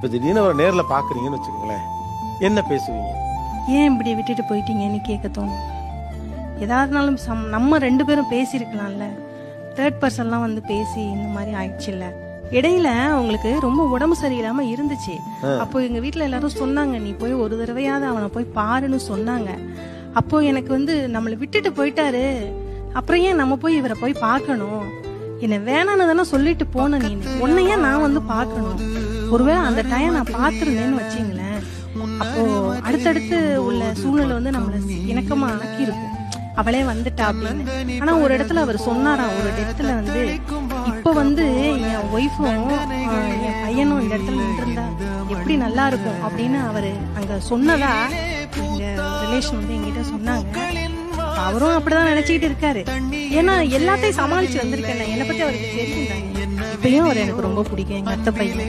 இப்ப திடீர்னு அவரை நேர்ல பாக்குறீங்கன்னு வச்சுக்கோங்களேன், என்ன பேசுவீங்க? ஏன் இப்படி விட்டுட்டு போயிட்டீங்கன்னு கேட்க தோணும். ஏதாவதுனாலும் நம்ம 2 பேரும் பேசியிருக்கலாம்ல. தேர்ட் பர்சன்லாம் வந்து பேசி இந்த மாதிரி ஆயிடுச்சுல்ல. இடையில அவங்களுக்கு ரொம்ப உடம்பு சரியில்லாம இருந்துச்சு. அப்போ எங்க வீட்டுல எல்லாரும் சொன்னாங்க, நீ போய் ஒரு தடவையாவது அவனை போய் பாருன்னு சொன்னாங்க. அப்போ எனக்கு வந்து நம்மளை விட்டுட்டு போயிட்டாரு, அப்புறம் ஏன் நம்ம போய் இவரை போய் பார்க்கணும்? என்ன வேணான்னு தானே சொல்லிட்டு போன நீ, உன்னையே நான் வந்து பார்க்கணும். ஒருவேளை அந்த டைம் நான் பார்த்துருந்தேன்னு வச்சுங்களேன், அப்போ அடுத்தடுத்து உள்ள சூழ்நிலை வந்து நம்மள இணக்கமா ஆக்கியிருக்கும். அவளே வந்துட்டா அப்படின்னு. ஆனா ஒரு இடத்துல அவர் சொன்னாராம், ஒரு இடத்துல வந்து இப்ப வந்து என் ஒய்ஃபும் என் பையனும் இந்த இடத்துல நின்றுருந்தா எப்படி நல்லா இருக்கும் அப்படின்னு அவரு அங்க சொன்னதா எங்க ரிலேஷன் வந்து என்கிட்ட சொன்னாங்க. அவரும் அப்படிதான் நினைச்சுக்கிட்டு இருக்காரு. ஏன்னா எல்லாத்தையும் சமாளிச்சு வந்திருக்கேன், என்னை பத்தி அவருக்கு தெரியும். இப்பயும் அவர் எனக்கு ரொம்ப பிடிக்கும், எங்க அத்தை பையன்.